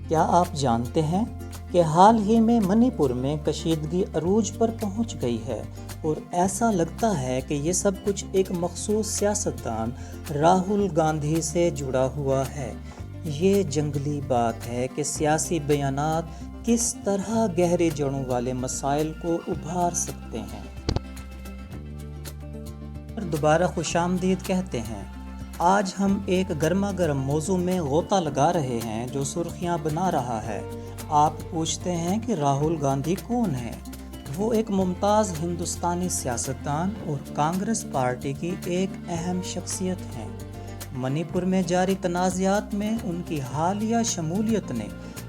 کیا آپ جانتے ہیں کہ حال ہی میں منی پور میں کشیدگی عروج پر پہنچ گئی ہے اور ایسا لگتا ہے کہ یہ سب کچھ ایک مخصوص سیاستدان راہل گاندھی سے جڑا ہوا ہے۔ یہ جنگلی بات ہے کہ سیاسی بیانات کس طرح گہری جڑوں والے مسائل کو ابھار سکتے ہیں۔ دوبارہ خوش آمدید کہتے ہیں۔ آج ہم ایک گرما گرم موضوع میں غوطہ لگا رہے ہیں جو سرخیاں بنا رہا ہے۔ آپ پوچھتے ہیں کہ راہل گاندھی کون ہے؟ وہ ایک ممتاز ہندوستانی سیاستدان اور کانگریس پارٹی کی ایک اہم شخصیت ہیں۔ منی پور میں جاری تنازعات میں ان کی حالیہ شمولیت نے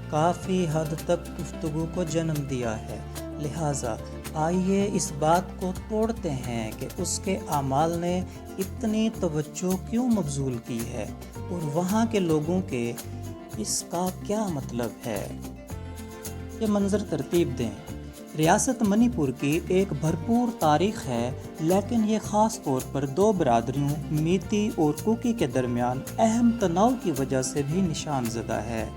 کافی حد تک گفتگو کو جنم دیا ہے، لہٰذا آئیے اس بات کو توڑتے ہیں کہ اس کے اعمال نے اتنی توجہ کیوں مبذول کی ہے اور وہاں کے لوگوں کے اس کا کیا مطلب ہے۔ یہ منظر ترتیب دیں۔ ریاست منی پور کی ایک بھرپور تاریخ ہے، لیکن یہ خاص طور پر دو برادریوں میتی اور کوکی کے درمیان اہم تناؤ کی وجہ سے بھی نشان زدہ ہے۔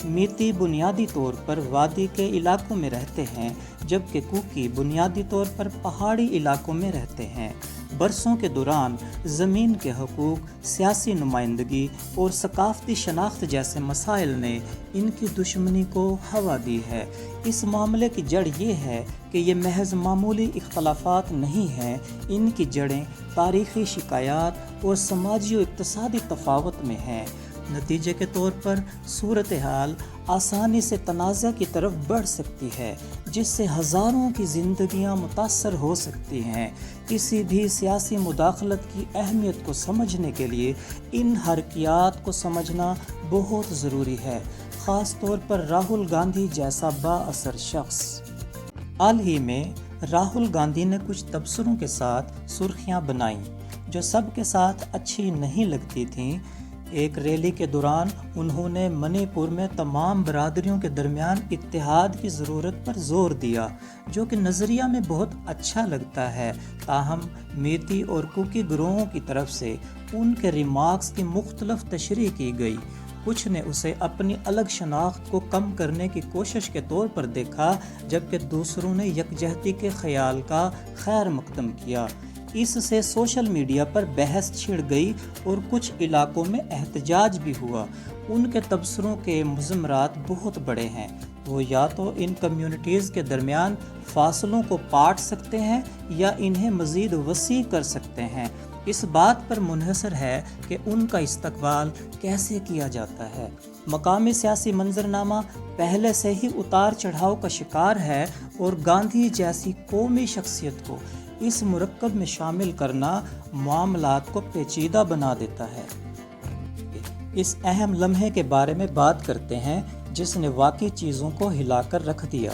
میتی بنیادی طور پر وادی کے علاقوں میں رہتے ہیں، جبکہ کوکی بنیادی طور پر پہاڑی علاقوں میں رہتے ہیں۔ برسوں کے دوران زمین کے حقوق، سیاسی نمائندگی اور ثقافتی شناخت جیسے مسائل نے ان کی دشمنی کو ہوا دی ہے۔ اس معاملے کی جڑ یہ ہے کہ یہ محض معمولی اختلافات نہیں ہیں، ان کی جڑیں تاریخی شکایات اور سماجی و اقتصادی تفاوت میں ہیں۔ نتیجے کے طور پر صورتحال آسانی سے تنازع کی طرف بڑھ سکتی ہے، جس سے ہزاروں کی زندگیاں متاثر ہو سکتی ہیں۔ کسی بھی سیاسی مداخلت کی اہمیت کو سمجھنے کے لیے ان حرکیات کو سمجھنا بہت ضروری ہے، خاص طور پر راہل گاندھی جیسا با اثر شخص۔ حال ہی میں راہل گاندھی نے کچھ تبصروں کے ساتھ سرخیاں بنائیں جو سب کے ساتھ اچھی نہیں لگتی تھیں۔ ایک ریلی کے دوران انہوں نے منی پور میں تمام برادریوں کے درمیان اتحاد کی ضرورت پر زور دیا، جو کہ نظریہ میں بہت اچھا لگتا ہے، تاہم میتی اور کوکی گروہوں کی طرف سے ان کے ریمارکس کی مختلف تشریح کی گئی۔ کچھ نے اسے اپنی الگ شناخت کو کم کرنے کی کوشش کے طور پر دیکھا، جبکہ دوسروں نے یکجہتی کے خیال کا خیر مقدم کیا۔ اس سے سوشل میڈیا پر بحث چھڑ گئی اور کچھ علاقوں میں احتجاج بھی ہوا۔ ان کے تبصروں کے مضمرات بہت بڑے ہیں۔ وہ یا تو ان کمیونٹیز کے درمیان فاصلوں کو پاٹ سکتے ہیں یا انہیں مزید وسیع کر سکتے ہیں۔ اس بات پر منحصر ہے کہ ان کا استقبال کیسے کیا جاتا ہے۔ مقامی سیاسی منظرنامہ پہلے سے ہی اتار چڑھاؤ کا شکار ہے اور گاندھی جیسی قومی شخصیت کو اس مرکب میں شامل کرنا معاملات کو پیچیدہ بنا دیتا ہے۔ اس اہم لمحے کے بارے میں بات کرتے ہیں جس نے واقعی چیزوں کو ہلا کر رکھ دیا۔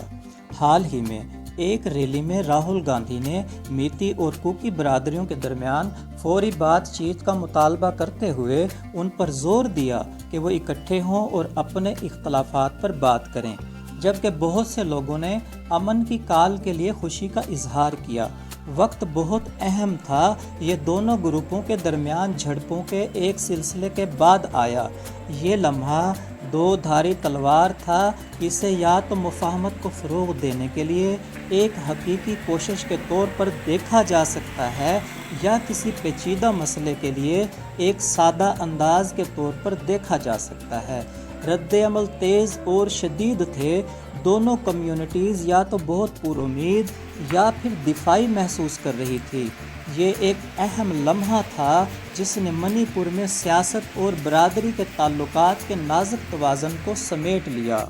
حال ہی میں ایک ریلی میں راہل گاندھی نے میتی اور کوکی برادریوں کے درمیان فوری بات چیت کا مطالبہ کرتے ہوئے ان پر زور دیا کہ وہ اکٹھے ہوں اور اپنے اختلافات پر بات کریں، جبکہ بہت سے لوگوں نے امن کی کال کے لیے خوشی کا اظہار کیا۔ وقت بہت اہم تھا۔ یہ دونوں گروپوں کے درمیان جھڑپوں کے ایک سلسلے کے بعد آیا۔ یہ لمحہ دو دھاری تلوار تھا۔ اسے یا تو مفاہمت کو فروغ دینے کے لیے ایک حقیقی کوشش کے طور پر دیکھا جا سکتا ہے یا کسی پیچیدہ مسئلے کے لیے ایک سادہ انداز کے طور پر دیکھا جا سکتا ہے۔ رد عمل تیز اور شدید تھے۔ دونوں کمیونٹیز یا تو بہت پر امید یا پھر دفاعی محسوس کر رہی تھی۔ یہ ایک اہم لمحہ تھا جس نے منی پور میں سیاست اور برادری کے تعلقات کے نازک توازن کو سمیٹ لیا۔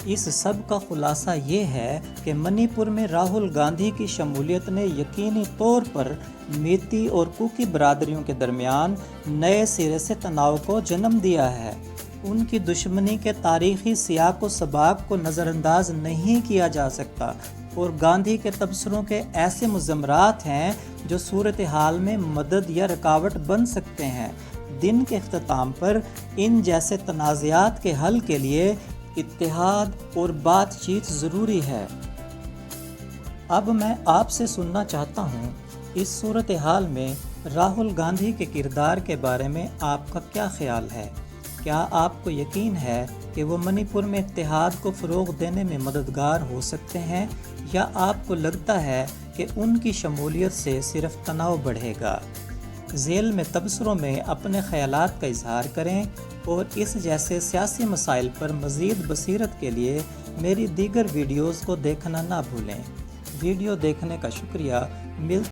اس سب کا خلاصہ یہ ہے کہ منی پور میں راہل گاندھی کی شمولیت نے یقینی طور پر میتی اور کوکی برادریوں کے درمیان نئے سرے سے تناؤ کو جنم دیا ہے۔ ان کی دشمنی کے تاریخی سیاق و سباق کو نظر انداز نہیں کیا جا سکتا اور گاندھی کے تبصروں کے ایسے مضمرات ہیں جو صورتحال میں مدد یا رکاوٹ بن سکتے ہیں۔ دن کے اختتام پر ان جیسے تنازعات کے حل کے لیے اتحاد اور بات چیت ضروری ہے۔ اب میں آپ سے سننا چاہتا ہوں، اس صورتحال میں راہل گاندھی کے کردار کے بارے میں آپ کا کیا خیال ہے؟ کیا آپ کو یقین ہے کہ وہ منی پور میں اتحاد کو فروغ دینے میں مددگار ہو سکتے ہیں، یا آپ کو لگتا ہے کہ ان کی شمولیت سے صرف تناؤ بڑھے گا؟ ذیل میں تبصروں میں اپنے خیالات کا اظہار کریں، اور اس جیسے سیاسی مسائل پر مزید بصیرت کے لیے میری دیگر ویڈیوز کو دیکھنا نہ بھولیں۔ ویڈیو دیکھنے کا شکریہ۔